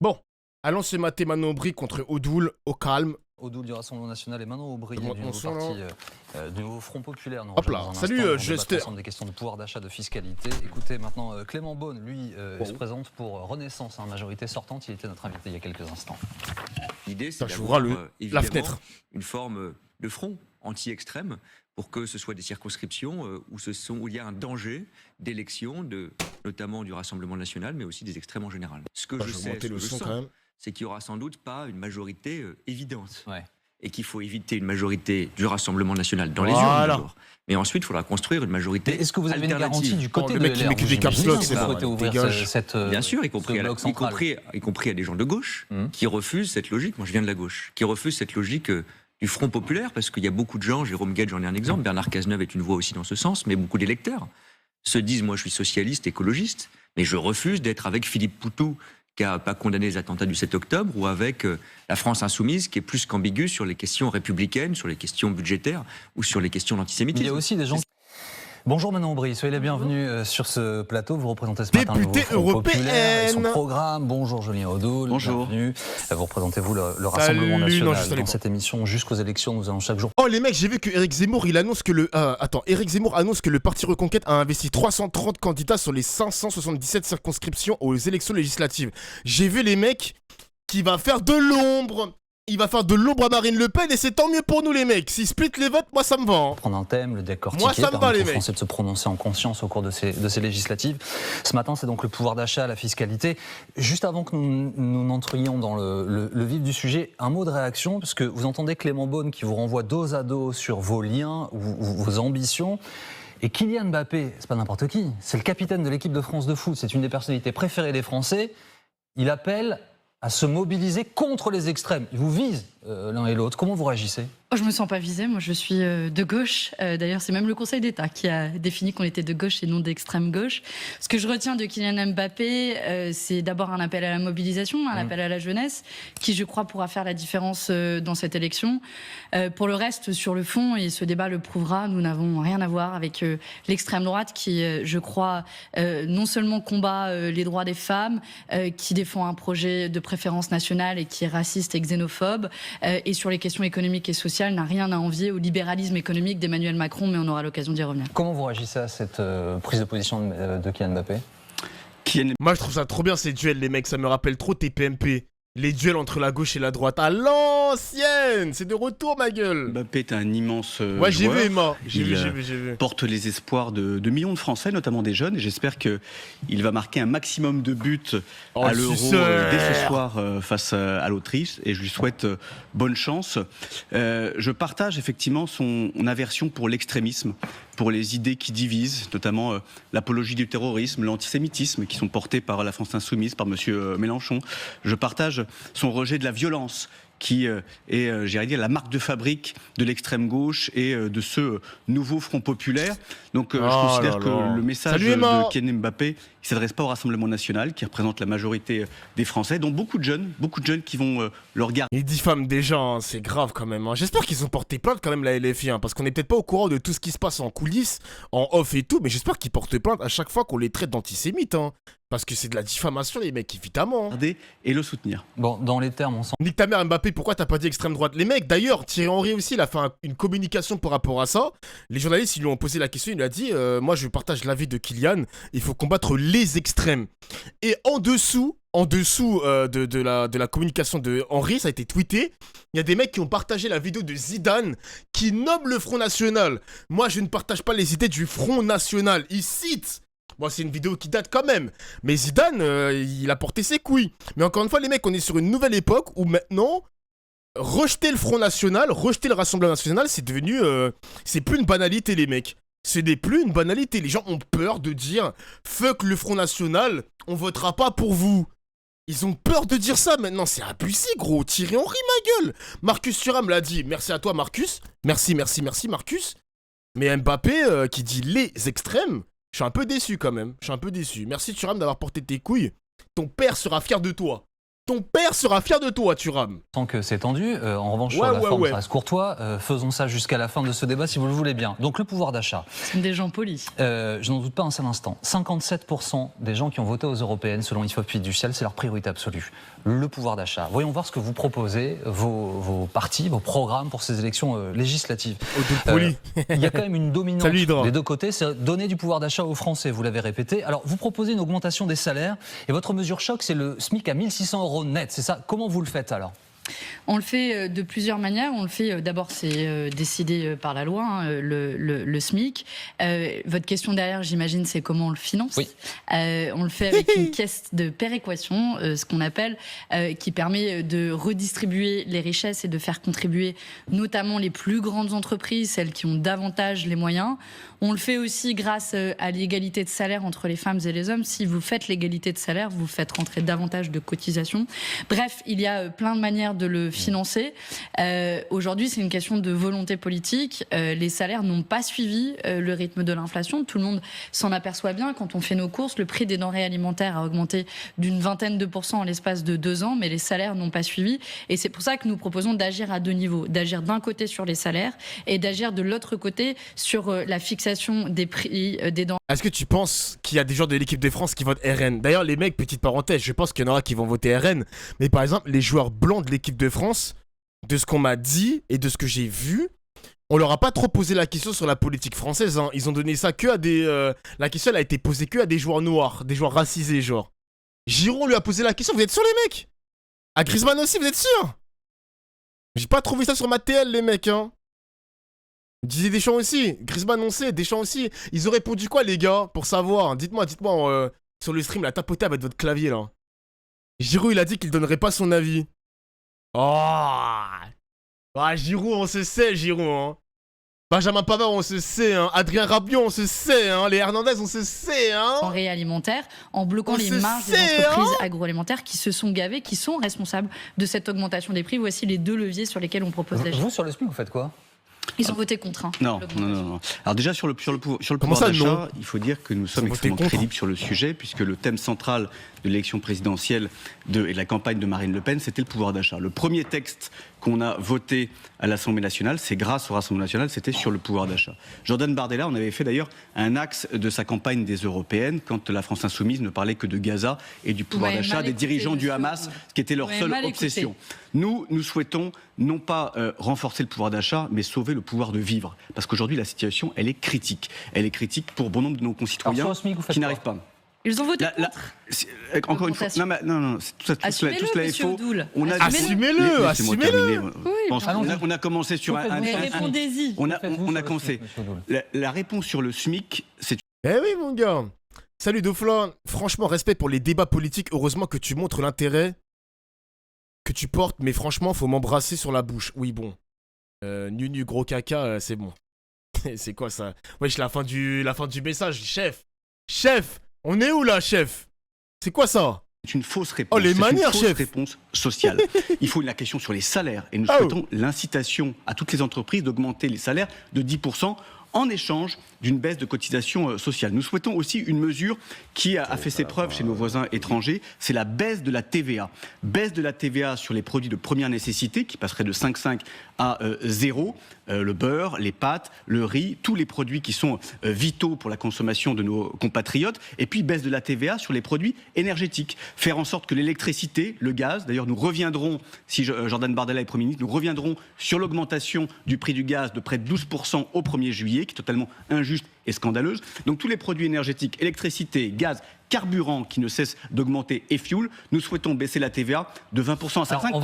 Bon, allons se mater Manon Aubry contre Odoul, au calme. Odoul du Rassemblement National et Manon Aubry Bon, du nouveau parti, du nouveau Front Populaire. Nous hop là, rejoignent dans un salut instant, on Jester. débattra ensemble des questions de pouvoir d'achat, de fiscalité. Écoutez maintenant Clément Beaune, lui, se présente pour Renaissance, majorité sortante. Il était notre invité il y a quelques instants. L'idée, c'est j'ouvrirai d'avoir la évidemment fenêtre. une forme de front anti-extrême pour que ce soit des circonscriptions où il y a un danger d'élection, notamment du Rassemblement national, mais aussi des extrêmes en général. Ce que Bah, je je vais sais, monter ce que le je son sens, quand même. c'est qu'il n'y aura sans doute pas une majorité évidente. Ouais. Et qu'il faut éviter une majorité du Rassemblement national dans les Voilà. urnes d'abord. Mais ensuite, il faudra construire une majorité Est-ce que vous avez une garantie du côté le de mec qui LR? met que des Vous, caps j'imagine lock, que c'est vous bon, souhaitez allez, ouvrir dégage. cette, Bien sûr, y compris à à des gens de gauche qui refusent cette logique. Moi, je viens de la gauche, qui refusent cette logique du Front populaire, parce qu'il y a beaucoup de gens, Jérôme Guedj, j'en ai un exemple, Bernard Cazeneuve est une voix aussi dans ce sens, mais beaucoup d'électeurs se disent, moi, je suis socialiste, écologiste, mais je refuse d'être avec Philippe Poutou, qui n'a pas condamné les attentats du 7 octobre, ou avec la France insoumise, qui est plus qu'ambiguë sur les questions républicaines, sur les questions budgétaires, ou sur les questions Il y d'antisémitisme. a aussi des gens... Bonjour Manon Aubry, soyez les bienvenus sur ce plateau. Vous représentez ce matin le nouveau Députée Front Populaire et son européenne. programme. Bonjour Julien Odoul, Bonjour. bienvenue. Vous représentez le Rassemblement non, National juste allez dans voir. cette émission jusqu'aux élections. Nous allons chaque jour... Oh les mecs, j'ai vu que Éric Zemmour, il annonce que Éric Zemmour annonce que le parti Reconquête a investi 330 candidats sur les 577 circonscriptions aux élections législatives. J'ai vu les mecs qui va faire de l'ombre. Il va faire de l'ombre à Marine Le Pen et c'est tant mieux pour nous les mecs. S'ils split les votes, moi ça me va. Hein. Prendre un thème, le décortiquer, Moi, ça me va, permettre les aux mecs. Français de se prononcer en conscience au cours de ces législatives. Ce matin, c'est donc le pouvoir d'achat, la fiscalité. Juste avant que nous n'entrions dans le vif du sujet, un mot de réaction, parce que vous entendez Clément Beaune qui vous renvoie dos à dos sur vos liens, vos ambitions. Et Kylian Mbappé, c'est pas n'importe qui, c'est le capitaine de l'équipe de France de foot, c'est une des personnalités préférées des Français. Il appelle à se mobiliser contre les extrêmes. Il vous vise l'un et l'autre. Comment vous réagissez ? Oh, je me sens pas visée, moi je suis de gauche. D'ailleurs, c'est même le Conseil d'État qui a défini qu'on était de gauche et non d'extrême gauche. Ce que je retiens de Kylian Mbappé, c'est d'abord un appel à la mobilisation, un appel à la jeunesse, qui je crois pourra faire la différence dans cette élection. Pour le reste, sur le fond, et ce débat le prouvera, nous n'avons rien à voir avec l'extrême droite qui, je crois, non seulement combat les droits des femmes, qui défend un projet de préférence nationale et qui est raciste et xénophobe, et sur les questions économiques et sociales, n'a rien à envier au libéralisme économique d'Emmanuel Macron, mais on aura l'occasion d'y revenir. Comment vous réagissez à cette prise de position de Kylian Mbappé ? Moi je trouve ça trop bien ces duels les mecs, ça me rappelle trop TPMP. Les duels entre la gauche et la droite à l'ancienne. C'est de retour ma gueule. Mbappé est un immense Ouais j'ai joueur. vu Emma, j'ai Il, vu. porte les espoirs de millions de Français, notamment des jeunes. Et j'espère qu'il va marquer un maximum de buts Oh, à le l'Euro suceur. dès ce soir face à l'Autriche. Et je lui souhaite bonne chance. Je partage effectivement son aversion pour l'extrémisme, pour les idées qui divisent, notamment l'apologie du terrorisme, l'antisémitisme, qui sont portés par la France insoumise, par M. Mélenchon. Je partage son rejet de la violence, qui est, j'irais dire, la marque de fabrique de l'extrême gauche et de ce nouveau Front populaire. Donc je considère que le message Salut, Emma. de Kylian Mbappé, il ne s'adresse pas au Rassemblement national, qui représente la majorité des Français, dont beaucoup de jeunes qui vont le regarder. Il diffame des gens, hein, c'est grave quand même. Hein. J'espère qu'ils ont porté plainte quand même la LFI, hein, parce qu'on n'est peut-être pas au courant de tout ce qui se passe en coulisses, en off et tout, mais j'espère qu'ils portent plainte à chaque fois qu'on les traite d'antisémites. Hein, parce que c'est de la diffamation les mecs, évidemment. Hein. Et le soutenir. Bon, dans les termes, on sent... Nique ta mère Mbappé, pourquoi t'as pas dit extrême droite? Les mecs, d'ailleurs, Thierry Henry aussi, il a fait une communication par rapport à ça. Les journalistes, ils lui ont posé la question, il lui a dit moi je partage l'avis de Kylian, il faut combattre les extrêmes. Et en dessous de la communication de Henry, ça a été tweeté, il y a des mecs qui ont partagé la vidéo de Zidane qui nomme le Front National. Moi je ne partage pas les idées du Front National, il cite. Bon, c'est une vidéo qui date quand même. Mais Zidane, il a porté ses couilles. Mais encore une fois, les mecs, on est sur une nouvelle époque où maintenant, rejeter le Front National, rejeter le Rassemblement National, c'est devenu... c'est plus une banalité, les mecs. Ce n'est plus une banalité. Les gens ont peur de dire « Fuck le Front National, on votera pas pour vous ». Ils ont peur de dire ça maintenant. C'est abusé, gros. Thierry Henry, ma gueule. Marcus Thuram l'a dit. Merci à toi, Marcus. Merci, Marcus. Mais Mbappé, qui dit les extrêmes... Je suis un peu déçu quand même, Merci Thuram d'avoir porté tes couilles. Ton père sera fier de toi. Ton père sera fier de toi, Thuram. Tant que c'est tendu, en revanche, sur Ouais, la ouais, forme, ouais. ça reste courtois. Faisons ça jusqu'à la fin de ce débat, si vous le voulez bien. Donc, le pouvoir d'achat. Ce sont des gens polis. Je n'en doute pas un seul instant. 57% des gens qui ont voté aux européennes, selon l'IFOP Pays du Ciel, c'est leur priorité absolue. Le pouvoir d'achat. Voyons voir ce que vous proposez, vos partis, vos programmes pour ces élections législatives. Il y a quand même une dominante Salut, Hydra. des deux côtés, c'est donner du pouvoir d'achat aux Français, vous l'avez répété. Alors, vous proposez une augmentation des salaires, et votre mesure choc, c'est le SMIC à 1 600 € net, c'est ça? Comment vous le faites alors? On le fait de plusieurs manières. On le fait d'abord, c'est décidé par la loi, hein, le SMIC. Votre question derrière, j'imagine, c'est comment on le finance. Oui. On le fait avec une caisse de péréquation, ce qu'on appelle, qui permet de redistribuer les richesses et de faire contribuer notamment les plus grandes entreprises, celles qui ont davantage les moyens. On le fait aussi grâce à l'égalité de salaire entre les femmes et les hommes. Si vous faites l'égalité de salaire, vous faites rentrer davantage de cotisations. Bref, il y a plein de manières de le financer. Aujourd'hui, c'est une question de volonté politique. Les salaires n'ont pas suivi le rythme de l'inflation. Tout le monde s'en aperçoit bien. Quand on fait nos courses, le prix des denrées alimentaires a augmenté d'une vingtaine de % en l'espace de 2 ans, mais les salaires n'ont pas suivi. Et c'est pour ça que nous proposons d'agir à 2 niveaux. D'agir d'un côté sur les salaires et d'agir de l'autre côté sur la fixation des prix des denrées. Est-ce que tu penses qu'il y a des joueurs de l'équipe de France qui votent RN? D'ailleurs, les mecs, petite parenthèse, je pense qu'il y en aura qui vont voter RN. Mais par exemple, les joueurs blancs de l'équipe de France, de ce qu'on m'a dit et de ce que j'ai vu, on leur a pas trop posé la question sur la politique française. Hein. Ils ont donné ça que à des... La question, elle a été posée que à des joueurs noirs, des joueurs racisés, genre. Giroud lui a posé la question, vous êtes sûrs, les mecs? À Griezmann aussi, vous êtes sûrs? J'ai pas trouvé ça sur ma TL, les mecs, hein. Didier Deschamps aussi, Griezmann on sait, Deschamps aussi. Ils ont répondu quoi les gars, pour savoir? Dites-moi sur le stream, là, tapotez avec votre clavier là. Giroud il a dit qu'il donnerait pas son avis. Oh, Giroud on se sait, Giroud hein. Benjamin Pavard on se sait hein. Adrien Rabiot on se sait hein. Les Hernandez on se sait hein. Denrées alimentaires, en bloquant On les se marges des sait, entreprises agroalimentaires qui se sont gavées, qui sont responsables de cette augmentation des prix. Voici les 2 leviers sur lesquels on propose d'agir. Vous, sur le SMIC, vous faites quoi? Ils ont voté contre. Hein, Non. Alors déjà sur le pouvoir d'achat, il faut dire que nous sommes extrêmement crédibles sur le sujet, puisque le thème central de l'élection présidentielle et de la campagne de Marine Le Pen, c'était le pouvoir d'achat. Le premier texte qu'on a voté à l'Assemblée nationale, c'est grâce au Rassemblement national, c'était sur le pouvoir d'achat. Jordan Bardella en avait fait d'ailleurs un axe de sa campagne des européennes, quand la France insoumise ne parlait que de Gaza et du pouvoir d'achat des dirigeants du Hamas, ce qui était leur seule obsession. Nous souhaitons non pas renforcer le pouvoir d'achat, mais sauver le pouvoir de vivre. Parce qu'aujourd'hui, la situation, elle est critique. Elle est critique pour bon nombre de nos concitoyens qui n'arrivent pas. Ils ont voté contre. Encore une fois, non, tout cela est faux. Assumez-le. On a commencé sur répondez-y. On a commencé. La réponse sur le SMIC, c'est... Eh oui mon gars. Salut Doflan. Franchement, respect pour les débats politiques. Heureusement que tu montres l'intérêt que tu portes, mais franchement, faut m'embrasser sur la bouche. Oui, bon. Nu gros caca, c'est bon. C'est quoi ça? Wesh, la fin du message. Chef, on est où là, chef? C'est quoi ça? C'est une fausse réponse. Oh, les manières, chef. C'est une fausse réponse sociale. Il faut la question sur les salaires. Et nous souhaitons l'incitation à toutes les entreprises d'augmenter les salaires de 10% en échange d'une baisse de cotisation sociale. Nous souhaitons aussi une mesure qui a fait ses preuves chez nos voisins étrangers, c'est la baisse de la TVA. Baisse de la TVA sur les produits de première nécessité, qui passerait de 5,5 à 0. Le beurre, les pâtes, le riz, tous les produits qui sont vitaux pour la consommation de nos compatriotes. Et puis baisse de la TVA sur les produits énergétiques. Faire en sorte que l'électricité, le gaz, d'ailleurs nous reviendrons, si Jordan Bardella est Premier ministre, nous reviendrons sur l'augmentation du prix du gaz de près de 12% au 1er juillet, qui est totalement injuste et scandaleuse. Donc tous les produits énergétiques, électricité, gaz, carburant qui ne cesse d'augmenter et fuel, nous souhaitons baisser la TVA de 20% à 5,5.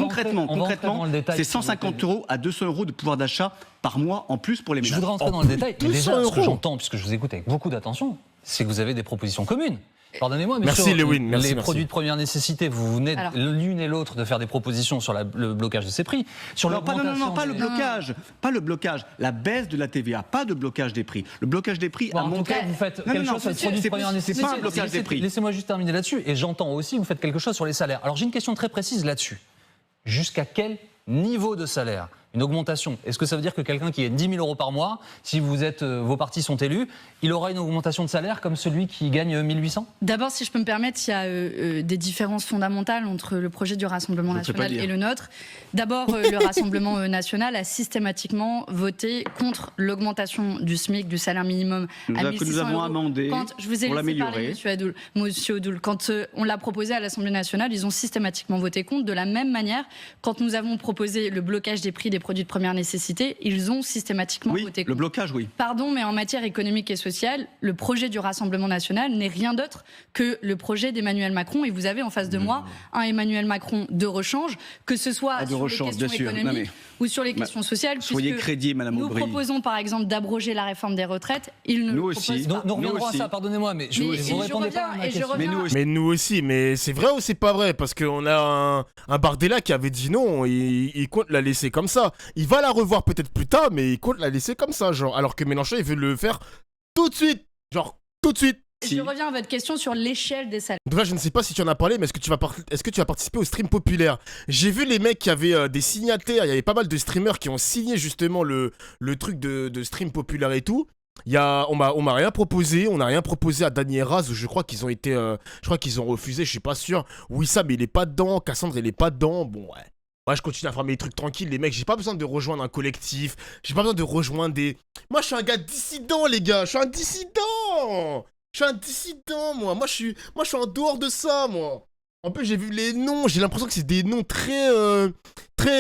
Concrètement, c'est 150 € à 200 € de pouvoir d'achat par mois en plus pour les ménages. Je voudrais rentrer dans le détail, mais déjà, ce que j'entends, puisque je vous écoute avec beaucoup d'attention, c'est que vous avez des propositions communes. Pardonnez-moi, mais merci, sur les produits de première nécessité, vous venez l'une et l'autre de faire des propositions sur le blocage de ces prix. Sur non, pas le blocage. Pas le blocage. La baisse de la TVA, pas de blocage des prix. Le blocage des prix a monté... En tout cas, vous faites quelque chose sur les produits de première nécessité. C'est pas un blocage des prix. Laissez-moi juste terminer là-dessus. Et j'entends aussi, vous faites quelque chose sur les salaires. Alors j'ai une question très précise là-dessus. Jusqu'à quel niveau de salaire une augmentation. Est-ce que ça veut dire que quelqu'un qui gagne 10 000 euros par mois, si vos partis sont élus, il aura une augmentation de salaire comme celui qui gagne 1 800 ? D'abord, si je peux me permettre, il y a des différences fondamentales entre le projet du Rassemblement national et le nôtre. D'abord, le Rassemblement national a systématiquement voté contre l'augmentation du SMIC, du salaire minimum à 1 600 que nous avons euros. amendé Je vous ai pour laissé parler, l'améliorer. monsieur Odoul. Quand on l'a proposé à l'Assemblée nationale, ils ont systématiquement voté contre. De la même manière, quand nous avons proposé le blocage des prix des produits de première nécessité, ils ont systématiquement voté contre. Le blocage, oui. Pardon, mais en matière économique et sociale, le projet du Rassemblement national n'est rien d'autre que le projet d'Emmanuel Macron. Et vous avez en face de moi un Emmanuel Macron de rechange, que ce soit sur les questions économiques ou sur les questions sociales. Soyez crédible, Madame Nous Aubry. proposons par exemple d'abroger la réforme des retraites. Il ne Nous le aussi. propose pas. Nous reviendrons à ça, pardonnez-moi, mais vous répondez pas à ma question. Mais nous aussi, mais c'est vrai ou c'est pas vrai? Parce qu'on a un Bardella qui avait dit non, il compte la laisser comme ça. Il va la revoir peut-être plus tard, mais il compte la laisser comme ça, genre. Alors que Mélenchon, il veut le faire tout de suite. Genre, tout de suite. Je reviens à votre question sur l'échelle des salaires. Donc là, je ne sais pas si tu en as parlé, mais est-ce que tu vas participer au stream populaire? J'ai vu les mecs qui avaient des signataires, il y avait pas mal de streamers qui ont signé justement le truc de stream populaire et tout. On m'a rien proposé, on n'a rien proposé à Dany et Raz, je crois qu'ils ont été, je crois qu'ils ont refusé, je suis pas sûr. Wissam, il est pas dedans, Cassandre, il est pas dedans, bon ouais. Moi, je continue à faire mes trucs tranquilles, les mecs, j'ai pas besoin de rejoindre un collectif, j'ai pas besoin de rejoindre des... Moi, je suis un gars dissident, les gars, je suis un dissident. Je suis un dissident, moi. Moi, je suis en dehors de ça, moi. En plus, j'ai vu les noms. J'ai l'impression que c'est des noms très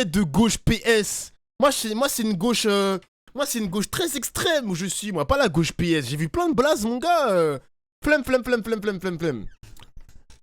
de gauche PS. Moi, c'est une gauche... moi, c'est une gauche très extrême où je suis, moi. Pas la gauche PS. J'ai vu plein de blazes, mon gars. Flemme.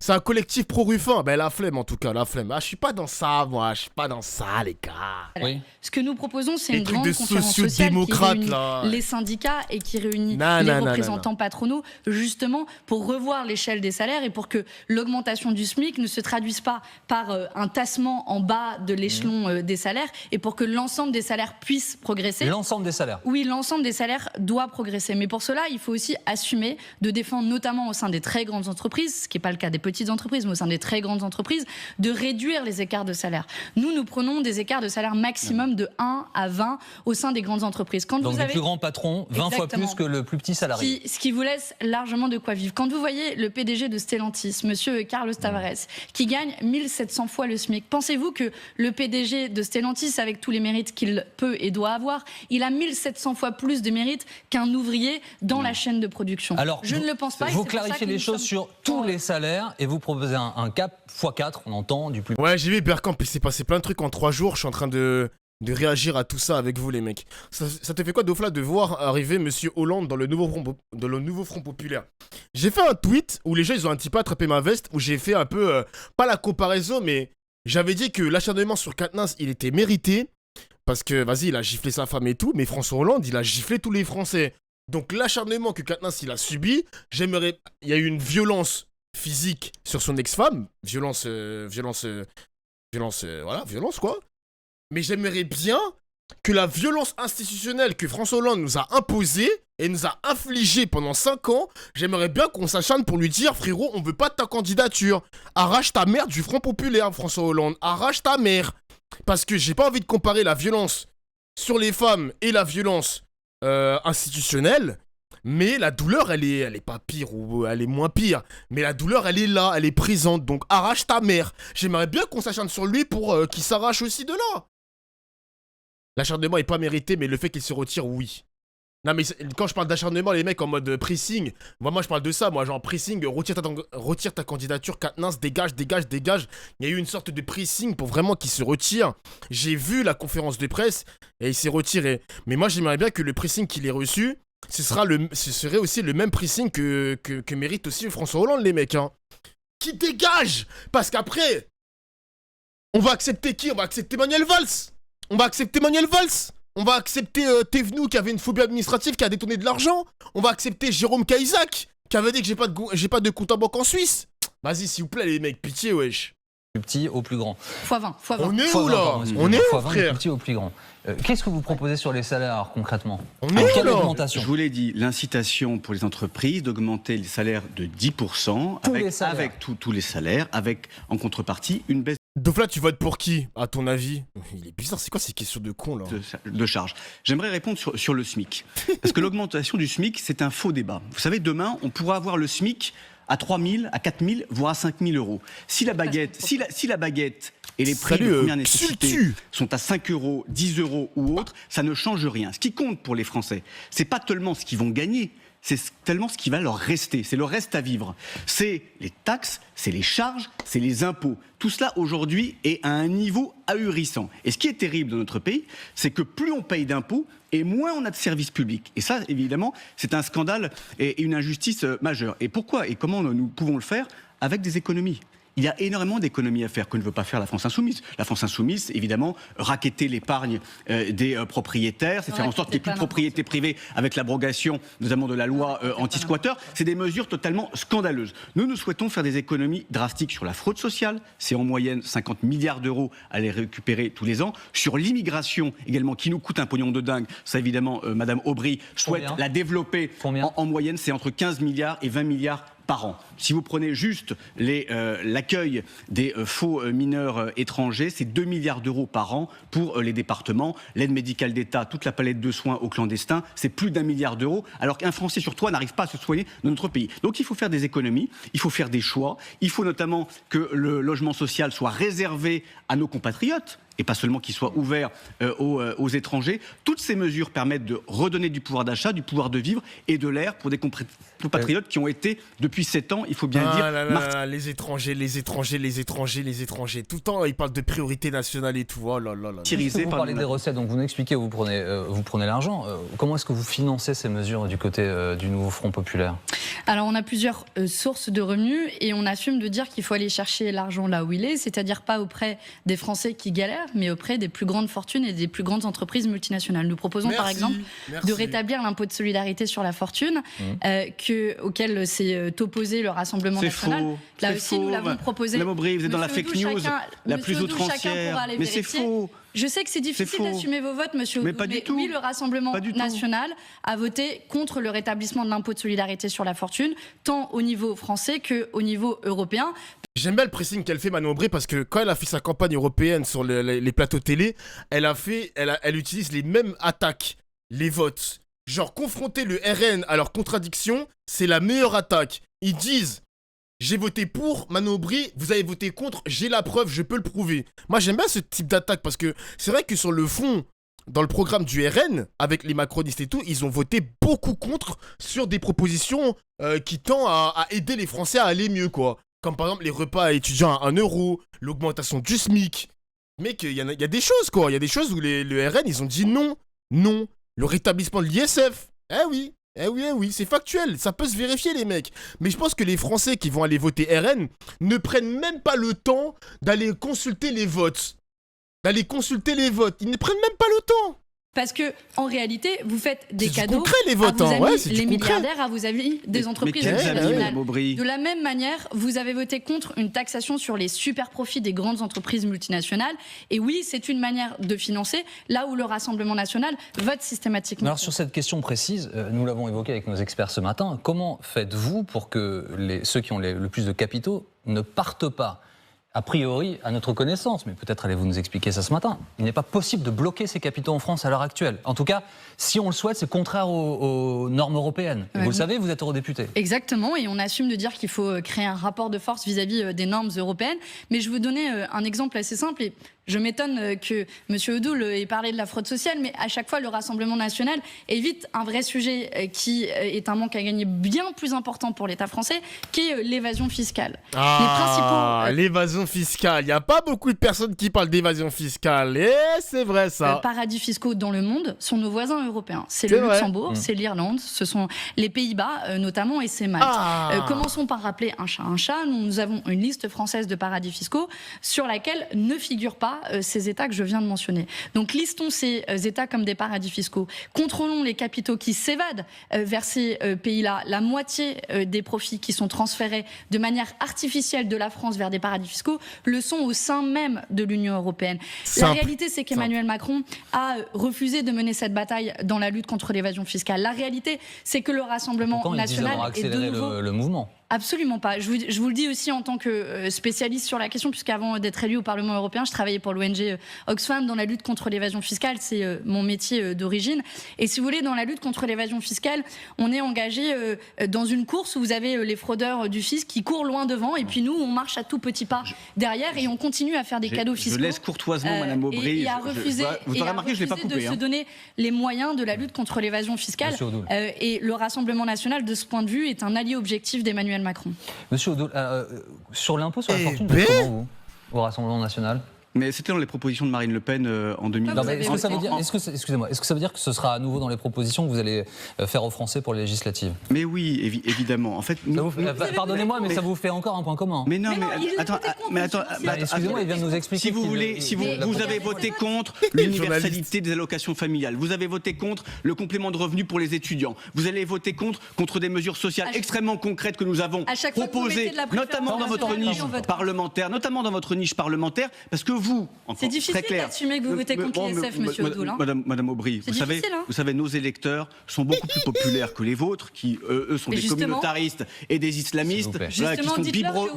C'est un collectif pro-Ruffin. Ben, la flemme, en tout cas, la flemme. Ah, je suis pas dans ça, moi. Je suis pas dans ça, les gars. Oui. Ce que nous proposons, c'est Les une trucs grande de conférence sociale qui sociodémocrates, réunit là. les syndicats et qui réunit Non, les non, représentants patronaux, justement pour revoir l'échelle des salaires et pour que l'augmentation du SMIC ne se traduise pas par un tassement en bas de l'échelon des salaires et pour que l'ensemble des salaires puissent progresser. L'ensemble des salaires. Oui, l'ensemble des salaires doit progresser. Mais pour cela, il faut aussi assumer de défendre, notamment au sein des très grandes entreprises, ce qui n'est pas le cas des petites entreprises, mais au sein des très grandes entreprises, de réduire les écarts de salaire. Nous prenons des écarts de salaire maximum de 1 à 20 au sein des grandes entreprises. Quand Donc vous le avez... plus grand patron, 20 fois plus que le plus petit salarié. Ce qui vous laisse largement de quoi vivre. Quand vous voyez le PDG de Stellantis, monsieur Carlos Tavares, qui gagne 1700 fois le SMIC, pensez-vous que le PDG de Stellantis, avec tous les mérites qu'il peut et doit avoir, il a 1700 fois plus de mérites qu'un ouvrier dans la chaîne de production? Alors, je ne le pense pas. Vous clarifiez les choses sur tous les salaires et vous proposez un cap x4, on entend, du plus... Ouais, j'ai vu Bergkamp, il s'est passé plein de trucs en 3 jours. Je suis en train de réagir à tout ça avec vous, les mecs. Ça te fait quoi, Dofla, de voir arriver Monsieur Hollande dans le nouveau Front Populaire? J'ai fait un tweet où les gens, ils ont un petit peu attrapé ma veste, où j'ai fait un peu, pas la comparaison, mais j'avais dit que l'acharnement sur Quatennens, il était mérité, parce que, vas-y, il a giflé sa femme et tout, mais François Hollande, il a giflé tous les Français. Donc l'acharnement que Quatennens, il a subi, il y a eu une violence physique sur son ex-femme, violence quoi. Mais j'aimerais bien que la violence institutionnelle que François Hollande nous a imposée et nous a infligée pendant 5 ans, j'aimerais bien qu'on s'acharne pour lui dire, frérot, on veut pas de ta candidature. Arrache ta mère du Front Populaire, François Hollande. Arrache ta mère. Parce que j'ai pas envie de comparer la violence sur les femmes et la violence institutionnelle. Mais la douleur, elle est pas pire ou elle est moins pire. Mais la douleur, elle est là, elle est présente. Donc arrache ta mère. J'aimerais bien qu'on s'acharne sur lui pour qu'il s'arrache aussi de là. L'acharnement est pas mérité, mais le fait qu'il se retire, oui. Non mais quand je parle d'acharnement, les mecs en mode pressing, moi je parle de ça, moi genre pressing, retire ta candidature, Quatennens, dégage. Il y a eu une sorte de pressing pour vraiment qu'il se retire. J'ai vu la conférence de presse et il s'est retiré. Mais moi j'aimerais bien que le pressing qu'il ait reçu, ce serait aussi le même pressing que mérite aussi François Hollande, les mecs, hein. Qui dégage. Parce qu'après, on va accepter qui? On va accepter Manuel Valls. On va accepter Thévenoud qui avait une phobie administrative, qui a détourné de l'argent. On va accepter Jérôme Cahuzac qui avait dit que j'ai pas de compte en banque en Suisse. Vas-y, s'il vous plaît, les mecs, pitié, wesh. Du petit au plus grand. x20. On est où, là? On est où, frère? Du petit au plus grand. Qu'est-ce que vous proposez sur les salaires, alors, concrètement? On est où, quelle là? augmentation? Je vous l'ai dit, l'incitation pour les entreprises d'augmenter les salaires de 10% Tous les salaires. avec tous les salaires, avec en contrepartie une baisse Dofla, tu votes pour qui, à ton avis? Il est bizarre, c'est quoi ces questions de con là? De charge. J'aimerais répondre sur le SMIC. Parce que l'augmentation du SMIC, c'est un faux débat. Vous savez, demain, on pourra avoir le SMIC à 3 000, à 4 000, voire à 5 000 euros. Si la baguette, si la baguette et les prix de première nécessité sont à 5 euros, 10 euros ou autre, ça ne change rien. Ce qui compte pour les Français, c'est pas tellement ce qu'ils vont gagner, c'est tellement ce qui va leur rester, c'est le reste à vivre. C'est les taxes, c'est les charges, c'est les impôts. Tout cela aujourd'hui est à un niveau ahurissant. Et ce qui est terrible dans notre pays, c'est que plus on paye d'impôts et moins on a de services publics. Et ça, évidemment, c'est un scandale et une injustice majeure. Et pourquoi et comment nous pouvons le faire? Avec des économies. Il y a énormément d'économies à faire que ne veut pas faire la France insoumise. La France insoumise, évidemment, racketter l'épargne des propriétaires, c'est faire en sorte qu'il n'y ait plus de propriété privée avec l'abrogation, notamment de la loi anti-squatter. C'est des mesures totalement scandaleuses. Nous souhaitons faire des économies drastiques sur la fraude sociale. C'est en moyenne 50 milliards d'euros à les récupérer tous les ans. Sur l'immigration, également, qui nous coûte un pognon de dingue. Ça, évidemment, Madame Aubry souhaite la développer. En moyenne, c'est entre 15 milliards et 20 milliards par an. Si vous prenez juste l'accueil des faux mineurs étrangers, c'est 2 milliards d'euros par an pour les départements. L'aide médicale d'État, toute la palette de soins aux clandestins, c'est plus d'1 milliard d'euros, alors qu'un Français sur 3 n'arrive pas à se soigner dans notre pays. Donc il faut faire des économies, il faut faire des choix, il faut notamment que le logement social soit réservé à nos compatriotes, et pas seulement qu'il soit ouvert aux étrangers. Toutes ces mesures permettent de redonner du pouvoir d'achat, du pouvoir de vivre et de l'air pour des compatriotes qui ont été, depuis 7 ans, il faut bien le dire, les étrangers. Tout le temps, ils parlent de priorité nationale et tout. Oh là là là. Vous parlez des recettes, donc vous nous expliquez où vous prenez l'argent. Comment est-ce que vous financez ces mesures du côté du nouveau Front populaire? Alors, on a plusieurs sources de revenus et on assume de dire qu'il faut aller chercher l'argent là où il est, c'est-à-dire pas auprès des Français qui galèrent, mais auprès des plus grandes fortunes et des plus grandes entreprises multinationales. Nous proposons par exemple de rétablir l'impôt de solidarité sur la fortune auquel s'est opposé le Rassemblement national. Là aussi, nous l'avons proposé. Madame Aubry, vous êtes dans la fake news la plus outrancière. Mais c'est faux. Je sais que c'est difficile d'assumer vos votes, monsieur Oudou, mais oui, le Rassemblement national a voté contre le rétablissement de l'impôt de solidarité sur la fortune, tant au niveau français qu'au niveau européen. J'aime bien le pressing qu'elle fait, Manon Aubry, parce que quand elle a fait sa campagne européenne sur les plateaux télé, elle utilise les mêmes attaques, les votes. Genre, confronter le RN à leurs contradictions, c'est la meilleure attaque. Ils disent, j'ai voté pour, Manon Aubry, vous avez voté contre, j'ai la preuve, je peux le prouver. Moi, j'aime bien ce type d'attaque, parce que c'est vrai que sur le fond, dans le programme du RN, avec les macronistes et tout, ils ont voté beaucoup contre sur des propositions qui tendent à aider les Français à aller mieux, quoi. Comme par exemple les repas étudiants à 1 euro, l'augmentation du SMIC. Mec, il y a des choses, quoi. Il y a des choses où le RN, ils ont dit non. Le rétablissement de l'ISF. Eh oui, c'est factuel. Ça peut se vérifier, les mecs. Mais je pense que les Français qui vont aller voter RN ne prennent même pas le temps d'aller consulter les votes. Ils ne prennent même pas le temps. Parce que en réalité, vous faites des cadeaux concret, les votes, à vos amis, c'est les milliardaires, à vos amis des entreprises multinationales. De la même manière, vous avez voté contre une taxation sur les super profits des grandes entreprises multinationales. Et oui, c'est une manière de financer, là où le Rassemblement national vote systématiquement. Alors sur cette question précise, nous l'avons évoqué avec nos experts ce matin, comment faites-vous pour que ceux qui ont le plus de capitaux ne partent pas ? A priori, à notre connaissance, mais peut-être allez-vous nous expliquer ça ce matin, il n'est pas possible de bloquer ces capitaux en France à l'heure actuelle. En tout cas, si on le souhaite, c'est contraire aux normes européennes. Vous le savez, vous êtes eurodéputé. Exactement, et on assume de dire qu'il faut créer un rapport de force vis-à-vis des normes européennes. Mais je vais vous donner un exemple assez simple. Et je m'étonne que M. Oudou ait parlé de la fraude sociale, mais à chaque fois, le Rassemblement national évite un vrai sujet qui est un manque à gagner bien plus important pour l'État français, qui est l'évasion fiscale. L'évasion fiscale. Il n'y a pas beaucoup de personnes qui parlent d'évasion fiscale. Et c'est vrai, ça. Paradis fiscaux dans le monde sont nos voisins européens. C'est le Luxembourg, c'est l'Irlande, ce sont les Pays-Bas notamment, et c'est Malte. Commençons par rappeler un chat un chat. Nous avons une liste française de paradis fiscaux sur laquelle ne figurent pas ces États que je viens de mentionner. Donc listons ces États comme des paradis fiscaux. Contrôlons les capitaux qui s'évadent vers ces pays-là. La moitié des profits qui sont transférés de manière artificielle de la France vers des paradis fiscaux le sont au sein même de l'Union européenne. La réalité, c'est qu'Emmanuel Macron a refusé de mener cette bataille dans la lutte contre l'évasion fiscale. La réalité, c'est que le Rassemblement national est de nouveau... le mouvement. Absolument pas. Je vous le dis aussi en tant que spécialiste sur la question, puisqu'avant d'être élu au Parlement européen, je travaillais pour l'ONG Oxfam dans la lutte contre l'évasion fiscale. C'est mon métier d'origine. Et si vous voulez, dans la lutte contre l'évasion fiscale, on est engagé dans une course où vous avez les fraudeurs du fisc qui courent loin devant, et puis nous, on marche à tout petit pas derrière, et on continue à faire des cadeaux fiscaux. Je laisse courtoisement Madame Aubry. Et à refuser, vous aurez remarqué, je l'ai pas coupé, de se donner les moyens de la lutte contre l'évasion fiscale. Et le Rassemblement national, de ce point de vue, est un allié objectif d'Emmanuel Macron. Monsieur Odoul, sur l'impôt sur la fortune, vous êtes comment, vous, au Rassemblement national? Mais c'était dans les propositions de Marine Le Pen en 2000. Non, mais est-ce que ça veut dire, excusez-moi, est-ce que ça veut dire que ce sera à nouveau dans les propositions que vous allez faire aux Français pour les législatives? Mais oui, évidemment. En fait, pardonnez-moi, mais ça vous fait encore un point commun. Mais non, mais attends, excusez-moi, il vient de nous expliquer. Si vous voulez, vous avez voté contre l'universalité des allocations familiales, vous avez voté contre le complément de revenu pour les étudiants, vous allez voter contre des mesures sociales extrêmement concrètes que nous avons proposées, notamment dans votre niche parlementaire, parce que vous, c'est difficile d'assumer que vous votez contre l'ISF, monsieur Odoul. Madame Aubry, vous savez, nos électeurs sont beaucoup plus populaires que les vôtres, qui eux sont des communautaristes et des islamistes, qui sont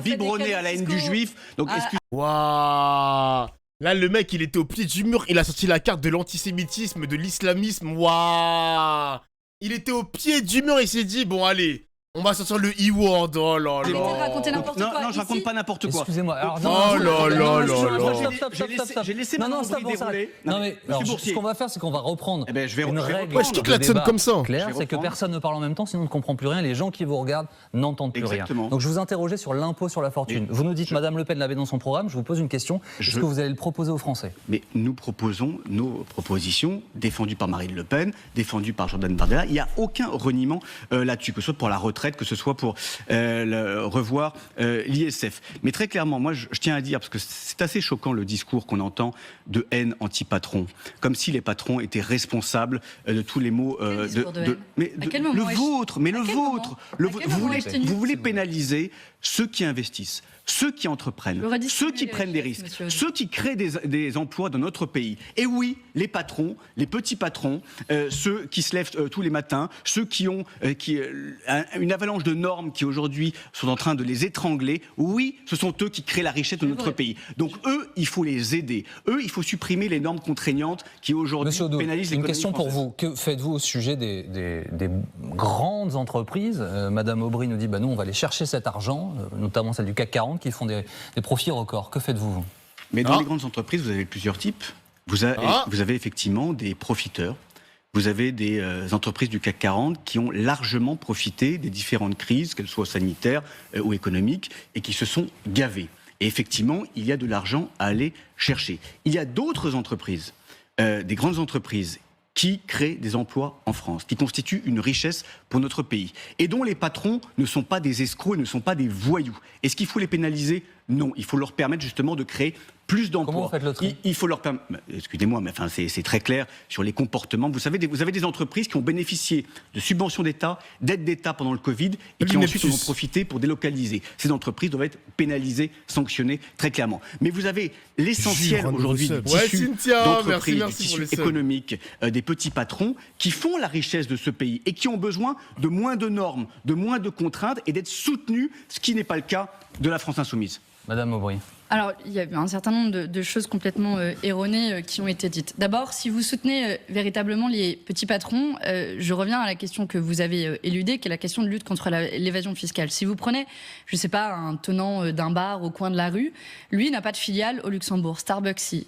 biberonnés à la haine du juif. Donc, waouh! Là, le mec, il était au pied du mur, il a sorti la carte de l'antisémitisme, de l'islamisme. Waouh! Il était au pied du mur, il s'est dit, bon, allez. On va sortir le E-word, oh là là. Raconter n'importe quoi. Non, je raconte pas n'importe quoi. Excusez-moi. Alors, oh là là là. J'ai laissé Madame Aubry dérouler. Non mais ce qu'on va faire, c'est qu'on va reprendre une règle. Ouais, je quitte la scène comme ça. Claire, c'est que personne ne parle en même temps, sinon on ne comprend plus rien. Les gens qui vous regardent n'entendent plus rien. Donc je vous interrogeais sur l'impôt sur la fortune. Vous nous dites Madame Le Pen l'avait dans son programme. Je vous pose une question. Est-ce que vous allez le proposer aux Français? Mais nous proposons nos propositions défendues par Marine Le Pen, défendues par Jordan Bardella. Il n'y a aucun reniement là-dessus, que ce soit pour la retraite, que ce soit pour revoir l'ISF. Mais très clairement, moi, je tiens à dire, parce que c'est assez choquant le discours qu'on entend de haine anti-patron, comme si les patrons étaient responsables de tous les maux le vôtre. Vous voulez pénaliser ceux qui investissent, ceux qui entreprennent, ceux qui prennent des risques, ceux qui créent des emplois dans notre pays. Et oui, les patrons, les petits patrons, ceux qui se lèvent tous les matins, ceux qui ont une avalanche de normes qui aujourd'hui sont en train de les étrangler, oui, ce sont eux qui créent la richesse de notre pays. Donc eux, il faut les aider. Eux, il faut supprimer les normes contraignantes qui aujourd'hui pénalisent l'économie française. Une question pour vous. Que faites-vous au sujet des grandes entreprises? Madame Aubry nous dit, nous, on va aller chercher cet argent, notamment celle du CAC 40, qui font des profits records. Que faites-vous? Mais dans les grandes entreprises, vous avez plusieurs types. Vous avez effectivement des profiteurs. Vous avez des entreprises du CAC 40 qui ont largement profité des différentes crises, qu'elles soient sanitaires ou économiques, et qui se sont gavées. Et effectivement, il y a de l'argent à aller chercher. Il y a d'autres entreprises, des grandes entreprises, qui créent des emplois en France, qui constituent une richesse pour notre pays, et dont les patrons ne sont pas des escrocs, ne sont pas des voyous. Est-ce qu'il faut les pénaliser? Non, il faut leur permettre justement de créer plus d'emplois. Comment vous faites le tri? Il faut leur permettre. Excusez-moi, mais enfin, c'est très clair sur les comportements. Vous savez, vous avez des entreprises qui ont bénéficié de subventions d'État, d'aides d'État pendant le Covid, et qui ensuite en ont profité pour délocaliser. Ces entreprises doivent être pénalisées, sanctionnées très clairement. Mais vous avez l'essentiel aujourd'hui du tissu d'entreprises économiques, des petits patrons qui font la richesse de ce pays et qui ont besoin de moins de normes, de moins de contraintes et d'être soutenus, ce qui n'est pas le cas de la France insoumise. Madame Aubry. Alors, il y a eu un certain nombre de choses complètement erronées qui ont été dites. D'abord, si vous soutenez véritablement les petits patrons, je reviens à la question que vous avez éludée, qui est la question de lutte contre l'évasion fiscale. Si vous prenez, je ne sais pas, un tenant d'un bar au coin de la rue, lui n'a pas de filiale au Luxembourg, Starbucks si.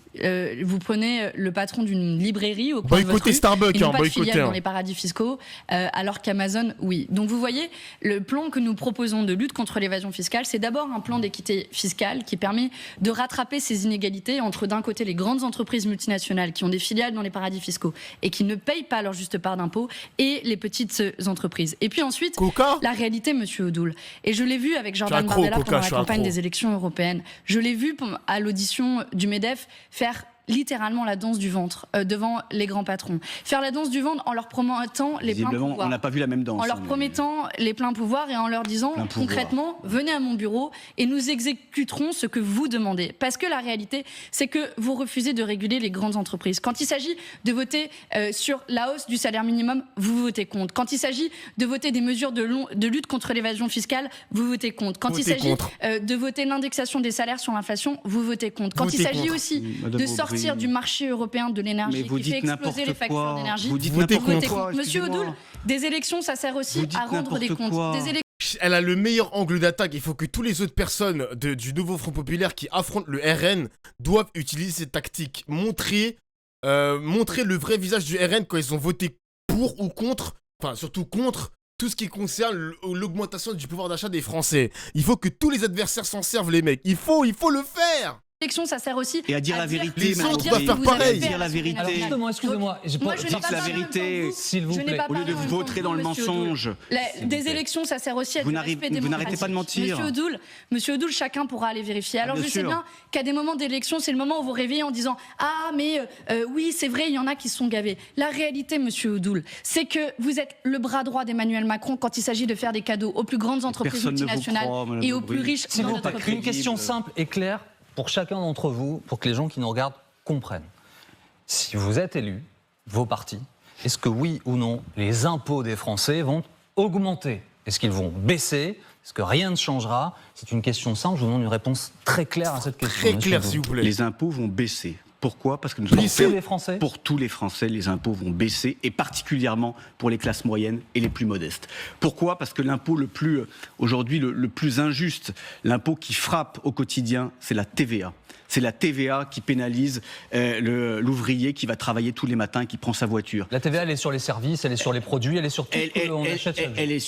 Vous prenez le patron d'une librairie au coin de votre rue, Starbucks, il n'a pas de filiale dans les paradis fiscaux, alors qu'Amazon, oui. Donc vous voyez, le plan que nous proposons de lutte contre l'évasion fiscale, c'est d'abord un plan d'équité fiscale qui permet de rattraper ces inégalités entre d'un côté les grandes entreprises multinationales qui ont des filiales dans les paradis fiscaux et qui ne payent pas leur juste part d'impôts et les petites entreprises. Et puis ensuite, la réalité, monsieur Odoul. Et je l'ai vu avec Jordan Bardella pendant la campagne des élections européennes. Je l'ai vu à l'audition du MEDEF faire littéralement la danse du ventre devant les grands patrons. Faire la danse du ventre en leur promettant les pleins Visiblement, pouvoirs. on n'a pas vu la même danse. En leur promettant les pleins pouvoirs et en leur disant Plein pouvoir. concrètement, venez à mon bureau et nous exécuterons ce que vous demandez. Parce que la réalité, c'est que vous refusez de réguler les grandes entreprises. Quand il s'agit de voter sur la hausse du salaire minimum, vous votez contre. Quand il s'agit de voter des mesures de lutte contre l'évasion fiscale, vous votez contre. Quand il s'agit de voter l'indexation des salaires sur l'inflation, vous votez contre. Quand il s'agit aussi de sortir du marché européen de l'énergie qui fait exploser les factures d'énergie, vous dites vous votez n'importe quoi. contre. Monsieur Odoul, des élections, ça sert aussi à rendre des comptes. Des élections. Elle a le meilleur angle d'attaque. Il faut que toutes les autres personnes du nouveau Front Populaire qui affrontent le RN doivent utiliser cette tactique. Montrer le vrai visage du RN quand ils ont voté pour ou contre, enfin surtout contre, tout ce qui concerne l'augmentation du pouvoir d'achat des Français. Il faut que tous les adversaires s'en servent, les mecs. Il faut le faire. L'élection, ça sert aussi Et à dire la vérité, les madame autres Aubry. doivent faire pareil. Dire la vérité. Alors justement, excusez-moi, Moi, je n'ai Dites pas la parlé en vérité, même temps que vous. s'il vous Je n'ai plaît. pas Au lieu parlé de en même temps voter que dans le vous, monsieur Odoul. mensonge. Des élections, ça sert aussi à Vous du respect n'arrêtez démocratique. pas de mentir. Monsieur Odoul, chacun pourra aller vérifier. Alors Bien je sais sûr. bien qu'à des moments d'élection, c'est le moment où vous réveillez en disant « Ah, mais oui, c'est vrai, il y en a qui se sont gavés ». La réalité, monsieur Odoul, c'est que vous êtes le bras droit d'Emmanuel Macron quand il s'agit de faire des cadeaux aux plus grandes entreprises Personne ne vous multinationales croit, madame et aux Aubry. plus riches S'il dans vous notre plaît, pays. une question simple et claire pour chacun d'entre vous, pour que les gens qui nous regardent comprennent. Si vous êtes élu, vos partis, est-ce que oui ou non, les impôts des Français vont augmenter? Est-ce qu'ils vont baisser? Est-ce que rien ne changera? C'est une question simple, je vous demande une réponse très claire à cette question. Très monsieur clair, Odoul. s'il vous plaît. Les impôts vont baisser. Pourquoi? Parce que nous Pour allons tous les Français? Pour tous les Français, les impôts vont baisser, et particulièrement pour les classes moyennes et les plus modestes. Pourquoi? Parce que l'impôt aujourd'hui le plus injuste, l'impôt qui frappe au quotidien, c'est la TVA. C'est la TVA qui pénalise l'ouvrier qui va travailler tous les matins et qui prend sa voiture. La TVA, elle est sur les services, elle est sur les produits, elle est sur tout ce que l'on achète chaque jour. Elle est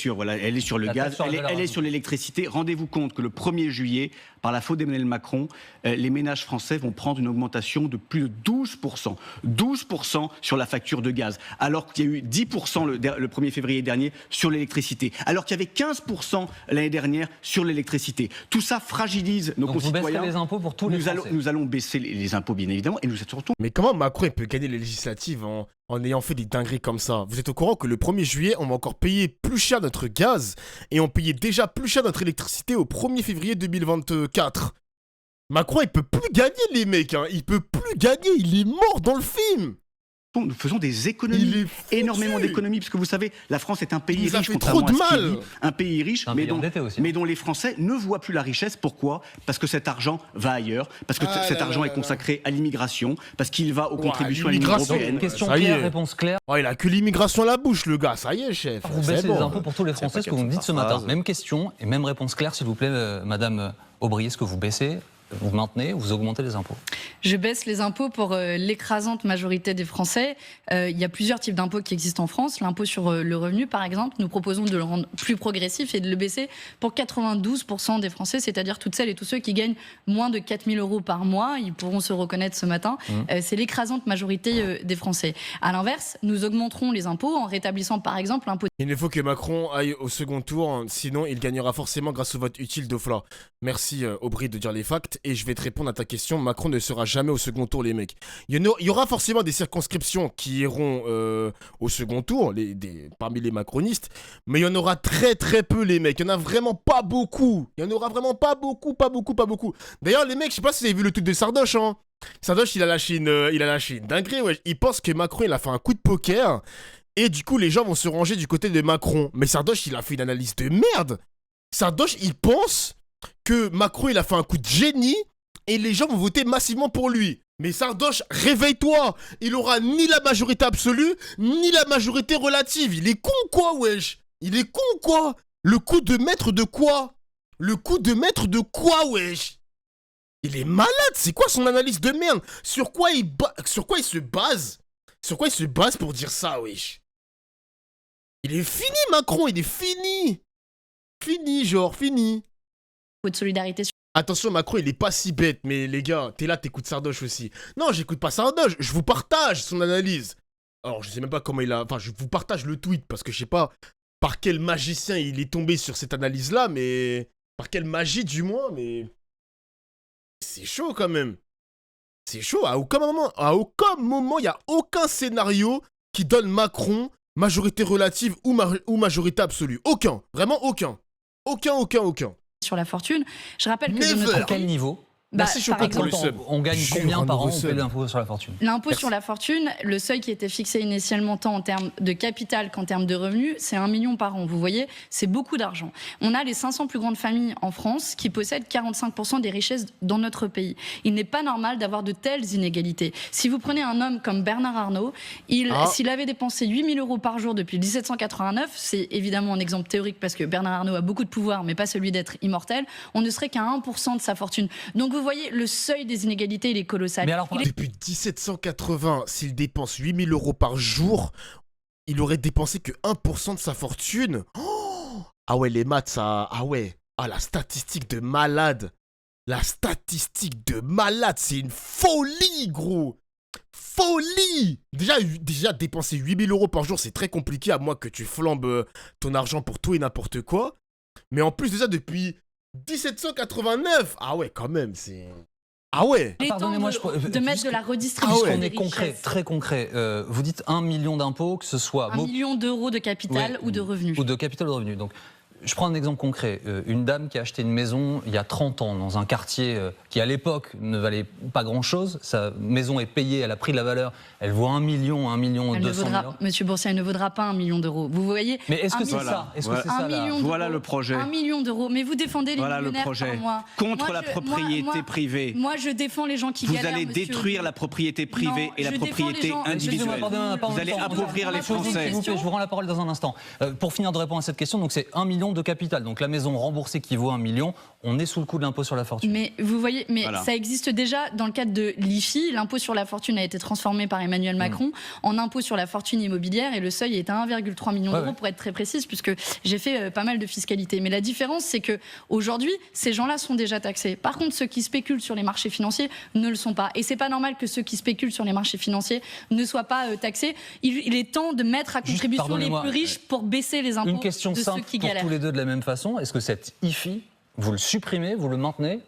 sur le La gaz, taxe sur la valeur elle est ajoutée. sur l'électricité. Rendez-vous compte que le 1er juillet, par la faute d'Emmanuel Macron, les ménages français vont prendre une augmentation de plus de 12%. 12% sur la facture de gaz. Alors qu'il y a eu 10% le 1er février dernier sur l'électricité. Alors qu'il y avait 15% l'année dernière sur l'électricité. Tout ça fragilise nos Donc vous concitoyens. baisserez les impôts pour tous les Français. Nous allons baisser les impôts, bien évidemment, et nous surtout. Mais comment Macron il peut gagner les législatives en ayant fait des dingueries comme ça? Vous êtes au courant que le 1er juillet, on va encore payer plus cher notre gaz et on payait déjà plus cher notre électricité au 1er février 2024. Macron, il peut plus gagner, les mecs, hein. Il peut plus gagner, il est mort dans le film. Nous faisons des Il économies, est foutu. énormément d'économies, parce que vous savez, la France est un Il pays nous a riche, fait contrairement trop de à ce qu'il mal. dit. Un pays riche, Un mais pays endetté aussi. dont les Français ne voient plus la richesse. Pourquoi? Parce que cet argent va ailleurs, parce que Ah cet là argent là est là consacré à l'immigration, parce qu'il va aux Ouah, contributions à l'Union l'immigration. Donc, européenne. question Ça y claire, est. réponse claire. Oh, il a que l'immigration à la bouche, le gars. Ça y est, chef. Vous C'est baissez bon. les impôts pour tous les Français, ce que vous me dites ce matin. phrase. Même question et même réponse claire, s'il vous plaît, Madame Aubry. Est-ce que vous baissez, vous maintenez ou vous augmentez les impôts? Je baisse les impôts pour l'écrasante majorité des Français. Il y a plusieurs types d'impôts qui existent en France. L'impôt sur le revenu, par exemple, nous proposons de le rendre plus progressif et de le baisser pour 92% des Français, c'est-à-dire toutes celles et tous ceux qui gagnent moins de 4 000 euros par mois. Ils pourront se reconnaître ce matin. C'est l'écrasante majorité des Français. À l'inverse, nous augmenterons les impôts en rétablissant, par exemple, l'impôt. Il faut que Macron aille au second tour, sinon il gagnera forcément grâce au vote utile d'Ofla. Merci Aubry de dire les facts, et je vais te répondre à ta question. Macron ne sera jamais au second tour, les mecs. Il y aura forcément des circonscriptions qui iront au second tour, parmi les macronistes, mais il y en aura très très peu, les mecs. Il y en a vraiment pas beaucoup. Il y en aura vraiment pas beaucoup. D'ailleurs, les mecs, je sais pas si vous avez vu le truc de Sardoche, hein. Sardoche, il a lâché une dinguerie, ouais. Il pense que Macron, il a fait un coup de poker. Et du coup, les gens vont se ranger du côté de Macron. Mais Sardoche, il a fait une analyse de merde. Sardoche, il pense que Macron, il a fait un coup de génie et les gens vont voter massivement pour lui. Mais Sardoche, réveille-toi. Il aura ni la majorité absolue, ni la majorité relative. Il est con, quoi, wesh? Il est con, quoi? Le coup de maître de quoi? Le coup de maître de quoi, wesh? Il est malade. C'est quoi son analyse de merde? Sur quoi il se base? Sur quoi il se base pour dire ça, wesh? Il est fini, Macron, il est fini. Fini. de solidarité. Attention, Macron, il est pas si bête, mais les gars, t'es là, t'écoutes Sardoche aussi. Non, j'écoute pas Sardoche, je vous partage son analyse. Alors, je sais même pas comment il a... Enfin, je vous partage le tweet, parce que je sais pas par quel magicien il est tombé sur cette analyse-là, mais... Par quelle magie, du moins, mais... C'est chaud, quand même. C'est chaud. À aucun moment, il n'y a aucun scénario qui donne Macron majorité relative ou majorité absolue. Aucun. Vraiment aucun. Aucun. Sur la fortune. Je rappelle que de Never. notre À quel niveau? Merci par Choco pour le exemple, sub. On gagne Jure, combien un par an nouveau on paie sub. l'impôt sur la fortune? L'impôt Merci. sur la fortune, le seuil qui était fixé initialement tant en termes de capital qu'en termes de revenus, c'est 1 million par an. Vous voyez, c'est beaucoup d'argent. On a les 500 plus grandes familles en France qui possèdent 45% des richesses dans notre pays. Il n'est pas normal d'avoir de telles inégalités. Si vous prenez un homme comme Bernard Arnault, s'il avait dépensé 8 000 € par jour depuis 1789, c'est évidemment un exemple théorique parce que Bernard Arnault a beaucoup de pouvoir, mais pas celui d'être immortel, on ne serait qu'à 1% de sa fortune. Donc vous voyez, le seuil des inégalités, il est colossal. Mais alors, Depuis 1780, s'il dépense 8 000 € par jour, il aurait dépensé que 1% de sa fortune. Oh, ah ouais, les maths, ça... Ah ouais. Ah, la statistique de malade. La statistique de malade, c'est une folie, gros. Folie. Déjà dépenser 8 000 € par jour, c'est très compliqué, à moins que tu flambes ton argent pour tout et n'importe quoi. Mais en plus, déjà, depuis 1789. Ah ouais, quand même, c'est... Ah ouais. Il est temps Pardonnez-moi, de mettre de la redistribution. Ah ouais. On des est concret, richesses. très concret. Vous dites 1 million d'impôts, que ce soit 1 million d'euros de capital Ouais. ou de revenus. ou de capital de revenus. Donc, je prends un exemple concret. Une dame qui a acheté une maison il y a 30 ans dans un quartier qui, à l'époque, ne valait pas grand-chose. Sa maison est payée, elle a pris de la valeur. Elle vaut 1 million, 1 million Elle ne 200 000 vaudra, Monsieur Boursier, elle ne vaudra pas 1 million d'euros. Vous voyez, Mais est-ce que un c'est million- ça? Est-ce que Voilà. c'est ça 1 la- million Voilà d'euros, le projet. 1 million d'euros. Mais vous défendez les Voilà le millionnaires projet. par mois. Contre Moi, la je- propriété moi- privée. Moi, je défends les gens qui Vous galèrent. allez monsieur détruire Audoul. la propriété privée Non, et la je défends les propriété gens- individuelle. Excusez-moi, pardonnez-moi, pas en Vous même allez temps. appauvrir les S'il vous plaît, Français. S'il vous plaît, je vous rends la parole dans un instant. Pour finir de répondre à cette question, donc c'est 1 million de capital. Donc la maison remboursée qui vaut 1 million, on est sous le coup de l'impôt sur la fortune. Mais vous voyez, mais Voilà. ça existe déjà dans le cadre de l'IFI. L'impôt sur la fortune a été transformé par Emmanuel Macron en impôt sur la fortune immobilière et le seuil est à 1,3 million d'euros Ouais. pour être très précise, puisque j'ai fait pas mal de fiscalité. Mais la différence, c'est que aujourd'hui, ces gens-là sont déjà taxés. Par contre, ceux qui spéculent sur les marchés financiers ne le sont pas. Et c'est pas normal que ceux qui spéculent sur les marchés financiers ne soient pas taxés. Il est temps de mettre à Juste, contribution les pardonnez-moi, plus riches pour baisser les impôts Une question de ceux simple qui pour galèrent. tous les deux de la même façon. Est-ce que cet IFI, vous le supprimez, vous le maintenez?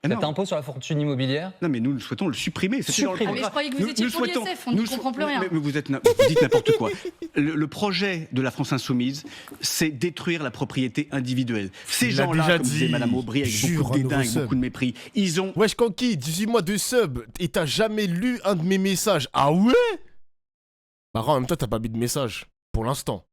Ah Cet non. impôt sur la fortune immobilière? Non, mais nous souhaitons le supprimer. C'était dans le Supprimer. Ah, mais je croyais que vous Nous- étiez nous pour souhaitons- l'ISF, on n'y comprend plus rien. Mais vous dites n'importe quoi. Le projet de la France Insoumise, c'est détruire la propriété individuelle. Ces Il l'a gens-là, déjà comme disait dit. Madame Aubry, avec Jure, beaucoup de un dédain, nouveau avec sub. beaucoup de mépris, ils ont... Wesh Kanki, 18 mois de sub et t'as jamais lu un de mes messages. Ah ouais? Bah en même temps, t'as pas mis de message. Pour l'instant.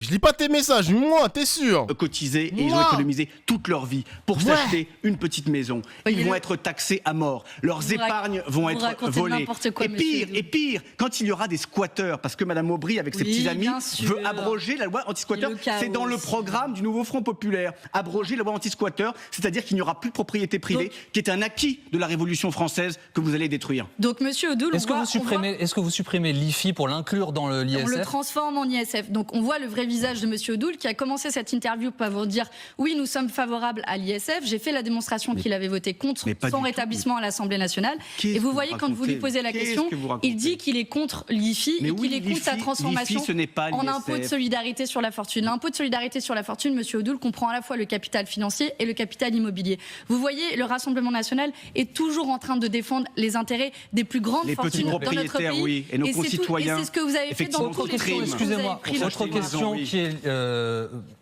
Je lis pas tes messages, moi, t'es sûr? cotisé et ils ont Moi. économisé toute leur vie pour Ouais. s'acheter une petite maison. Voyez Ils vont le- être taxés à mort. Leurs Vous épargnes vont vous être racontez volées. n'importe quoi, Et monsieur pire, Edoul. et pire, quand il y aura des squatteurs, parce que Madame Aubry, avec ses Oui, petits amis, bien sûr. veut abroger la loi anti-squatter. Et le chaos C'est dans le aussi. programme du nouveau Front populaire. Abroger la loi anti-squatter, c'est-à-dire qu'il n'y aura plus de propriété privée, Donc- qui est un acquis de la Révolution française que vous allez détruire. Donc, monsieur Audoul, Est-ce que vous supprimez l'IFI pour l'inclure dans on le l'ISF? transforme en ISF. Donc on voit le vrai visage de monsieur Audoul qui a commencé cette interview pour vous dire oui, nous sommes favorables à l'ISF. J'ai fait la démonstration qu'il avait voté contre mais pas son du tout. rétablissement à l'Assemblée nationale. Qu'est-ce Et vous que voyez, vous quand vous lui racontez posez la Qu'est-ce question, que vous racontez il dit qu'il est contre l'IFI Mais et oui, qu'il est contre sa l'IFI, transformation ce n'est pas en l'ISF. impôt de solidarité sur la fortune. L'impôt de solidarité sur la fortune, monsieur Audoul, comprend à la fois le capital financier et le capital immobilier. Vous voyez, le Rassemblement national est toujours en train de défendre les intérêts des plus grandes Les petits fortunes dans notre propriétaires, pays. oui, et nos c'est tout- concitoyens, et c'est ce que vous avez fait dans effectivement, tous les triment. dossiers que vous avez Excusez-moi, pris dans autre tous les question oui. qui est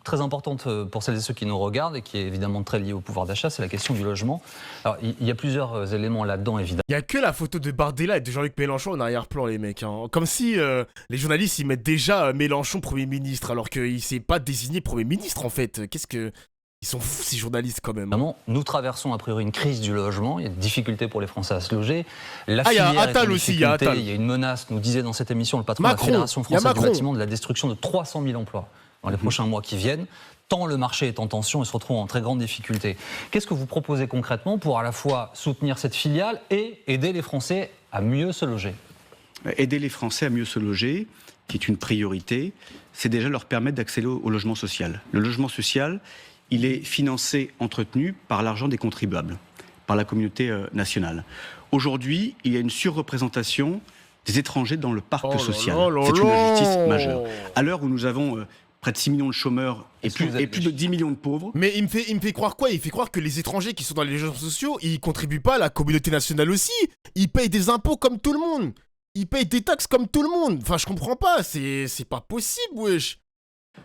très importante pour celles et ceux qui nous regardent et qui est évidemment très liée au pouvoir d'achat, c'est la question du logement. Alors, il y a plusieurs éléments là-dedans, évidemment. Il y a que la photo de Bardella et de Jean-Luc Mélenchon en arrière-plan, les mecs. Hein. Comme si les journalistes ils mettent déjà Mélenchon Premier ministre, alors qu'il s'est pas désigné Premier ministre en fait. Qu'est-ce que. Ils sont fous ces journalistes quand même. Évidemment, nous traversons a priori une crise du logement. Il y a des difficultés pour les Français à se loger. La Ah, il y a filière est en Attal aussi, il y a difficulté. Attal. Il y a une menace, nous disait dans cette émission le patron de Macron, la Fédération il y a française du Macron. bâtiment, de la destruction de 300 000 emplois dans les prochains mois qui viennent. Tant le marché est en tension et se retrouve en très grande difficulté. Qu'est-ce que vous proposez concrètement pour à la fois soutenir cette filiale et aider les Français à mieux se loger? Aider les Français à mieux se loger, qui est une priorité, c'est déjà leur permettre d'accéder au logement social. Le logement social, il est financé, entretenu par l'argent des contribuables, par la communauté nationale. Aujourd'hui, il y a une surreprésentation des étrangers dans le parc Oh là social. là là C'est une là. injustice majeure. À l'heure où nous avons près de 6 millions de chômeurs et plus de 10 millions de pauvres. Mais il me fait croire quoi? Il fait croire que les étrangers qui sont dans les logements sociaux, ils contribuent pas à la communauté nationale aussi. Ils payent des impôts comme tout le monde. Ils payent des taxes comme tout le monde. Enfin, je comprends pas. C'est pas possible, wesh.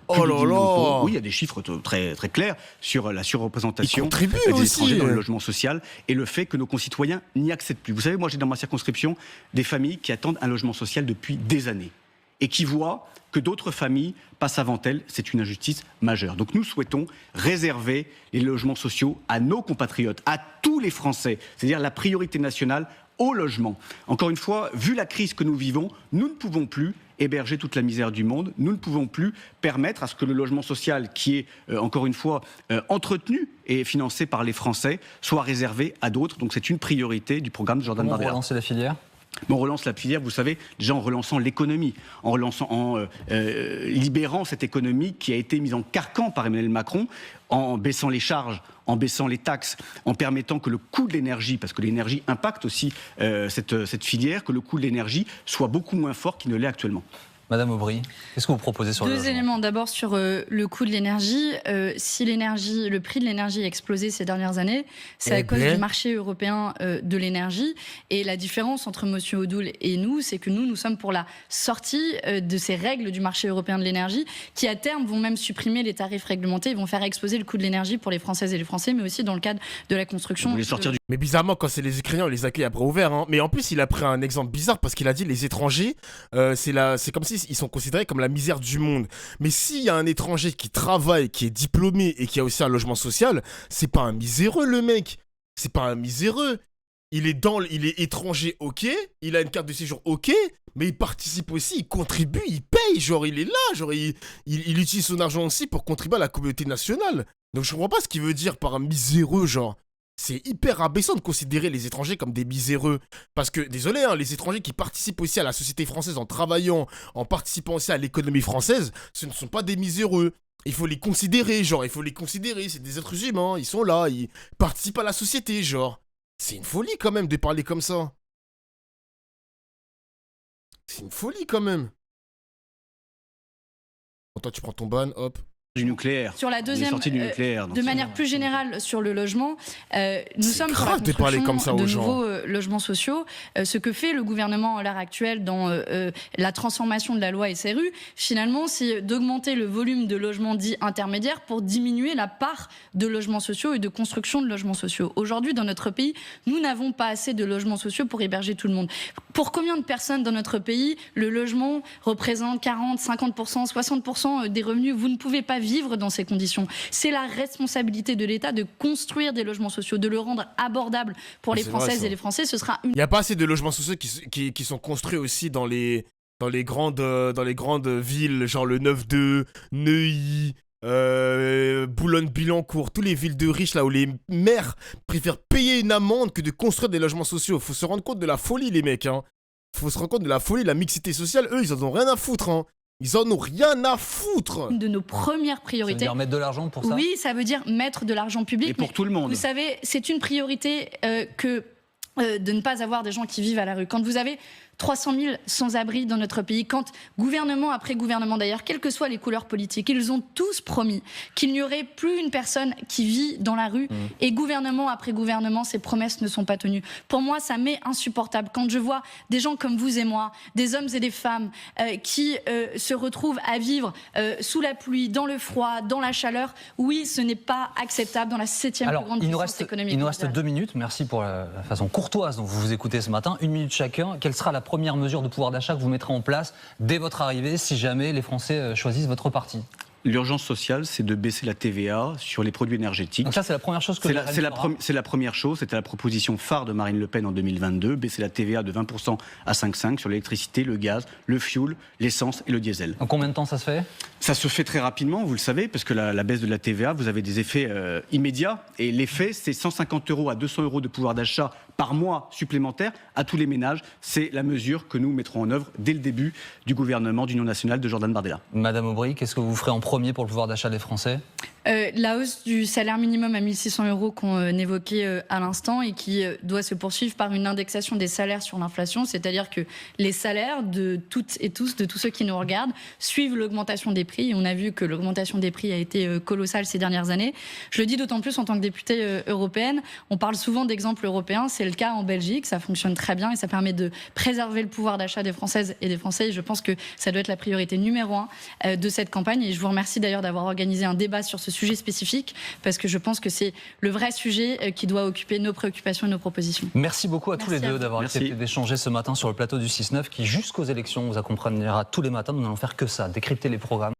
Oh là là. Oui, il y a des chiffres très, très clairs sur la surreprésentation des aussi. étrangers dans le logement social et le fait que nos concitoyens n'y accèdent plus. Vous savez, moi j'ai dans ma circonscription des familles qui attendent un logement social depuis des années et qui voient que d'autres familles passent avant elles. C'est une injustice majeure. Donc nous souhaitons réserver les logements sociaux à nos compatriotes, à tous les Français, c'est-à-dire la priorité nationale au logement. Encore une fois, vu la crise que nous vivons, nous ne pouvons plus héberger toute la misère du monde. Nous ne pouvons plus permettre à ce que le logement social, qui est, encore une fois, entretenu et financé par les Français, soit réservé à d'autres. Donc c'est une priorité du programme de Jordan Bardella. Comment relancer la filière ? On relance la filière, vous savez, déjà en relançant l'économie, en libérant cette économie qui a été mise en carcan par Emmanuel Macron, en baissant les charges, en baissant les taxes, en permettant que le coût de l'énergie, parce que l'énergie impacte aussi cette filière, que le coût de l'énergie soit beaucoup moins fort qu'il ne l'est actuellement. Madame Aubry, qu'est-ce que vous proposez sur le logement ? Deux éléments. D'abord sur le coût de l'énergie. Si le prix de l'énergie a explosé ces dernières années, c'est à cause du marché européen de l'énergie. Et la différence entre M. Odoul et nous, c'est que nous sommes pour la sortie de ces règles du marché européen de l'énergie, qui à terme vont même supprimer les tarifs réglementés, ils vont faire exploser le coût de l'énergie pour les Françaises et les Français, mais aussi dans le cadre de la construction. Mais bizarrement, quand c'est les Ukrainiens, on les accueille à bras ouverts. Hein. Mais en plus, il a pris un exemple bizarre parce qu'il a dit les étrangers, c'est comme si ils sont considérés comme la misère du monde. Mais s'il y a un étranger qui travaille, qui est diplômé et qui a aussi un logement social, c'est pas un miséreux, le mec. C'est pas un miséreux. Il est étranger, ok. Il a une carte de séjour, ok. Mais il participe aussi, il contribue, il paye. Genre, il est là. Genre, il utilise son argent aussi pour contribuer à la communauté nationale. Donc, je comprends pas ce qu'il veut dire par un miséreux, genre. C'est hyper abaissant de considérer les étrangers comme des miséreux. Parce que, désolé, hein, les étrangers qui participent aussi à la société française en travaillant, en participant aussi à l'économie française, ce ne sont pas des miséreux. Il faut les considérer, genre, c'est des êtres humains, ils sont là, ils participent à la société, genre. C'est une folie quand même de parler comme ça. C'est une folie quand même. Bon, toi, tu prends ton ban, hop. Du nucléaire. Sur la deuxième, de manière plus générale sur le logement, nous sommes pour la construction de nouveaux logements sociaux. Ce que fait le gouvernement à l'heure actuelle dans la transformation de la loi SRU, finalement, c'est d'augmenter le volume de logements dits intermédiaires pour diminuer la part de logements sociaux et de construction de logements sociaux. Aujourd'hui, dans notre pays, nous n'avons pas assez de logements sociaux pour héberger tout le monde. Pour combien de personnes dans notre pays, le logement représente 40, 50%, 60% des revenus? Vous ne pouvez pas vivre dans ces conditions. C'est la responsabilité de l'État de construire des logements sociaux, de le rendre abordable pour les Françaises et les Français. Ce sera une... Il n'y a pas assez de logements sociaux qui sont construits aussi dans les grandes villes, genre le 9-2, Neuilly, Boulogne-Billancourt, toutes les villes de riches là où les maires préfèrent payer une amende que de construire des logements sociaux. Faut se rendre compte de la folie, les mecs. Hein. Faut se rendre compte de la folie, la mixité sociale. Eux, ils en ont rien à foutre. Hein. Ils en ont rien à foutre. Une de nos premières priorités. Ça veut dire mettre de l'argent pour ça? Oui, ça veut dire mettre de l'argent public. Et pour tout le monde. Vous savez, c'est une priorité de ne pas avoir des gens qui vivent à la rue. Quand vous avez 300 000 sans-abri dans notre pays, quand gouvernement après gouvernement d'ailleurs, quelles que soient les couleurs politiques, ils ont tous promis qu'il n'y aurait plus une personne qui vit dans la rue, et gouvernement après gouvernement, ces promesses ne sont pas tenues. Pour moi, ça m'est insupportable quand je vois des gens comme vous et moi, des hommes et des femmes qui se retrouvent à vivre sous la pluie, dans le froid, dans la chaleur. Oui, ce n'est pas acceptable dans la 7e plus grande puissance économique. Il nous reste 2 minutes. Merci pour la façon courtoise dont vous vous écoutez ce matin. 1 minute chacun. Quelle sera la première mesure de pouvoir d'achat que vous mettrez en place dès votre arrivée si jamais les Français choisissent votre parti? L'urgence sociale, c'est de baisser la TVA sur les produits énergétiques. Donc ça, c'est la première chose que c'est la première chose. C'était la proposition phare de Marine Le Pen en 2022, baisser la TVA de 20% à 5,5% sur l'électricité, le gaz, le fioul, l'essence et le diesel. En combien de temps ça se fait? Ça se fait très rapidement, vous le savez, parce que la baisse de la TVA, vous avez des effets immédiats. Et l'effet, c'est 150 € à 200 € de pouvoir d'achat par mois supplémentaire à tous les ménages. C'est la mesure que nous mettrons en œuvre dès le début du gouvernement d'Union nationale de Jordan Bardella. Madame Aubry, qu'est-ce que vous ferez en premier pour le pouvoir d'achat des Français? La hausse du salaire minimum à 1 600 € qu'on évoquait à l'instant et qui doit se poursuivre par une indexation des salaires sur l'inflation, c'est-à-dire que les salaires de toutes et tous, de tous ceux qui nous regardent, suivent l'augmentation des prix. Et on a vu que l'augmentation des prix a été colossale ces dernières années. Je le dis d'autant plus en tant que députée européenne. On parle souvent d'exemples européens. C'est le cas en Belgique. Ça fonctionne très bien et ça permet de préserver le pouvoir d'achat des Françaises et des Français. Et je pense que ça doit être la priorité numéro 1 de cette campagne. Et je vous remercie d'ailleurs d'avoir organisé un débat sur ce sujet spécifique, parce que je pense que c'est le vrai sujet qui doit occuper nos préoccupations et nos propositions. Merci beaucoup à tous les deux d'avoir accepté d'échanger ce matin sur le plateau du 6-9 qui, jusqu'aux élections, vous accompagnera tous les matins. Nous n'allons faire que ça, décrypter les programmes.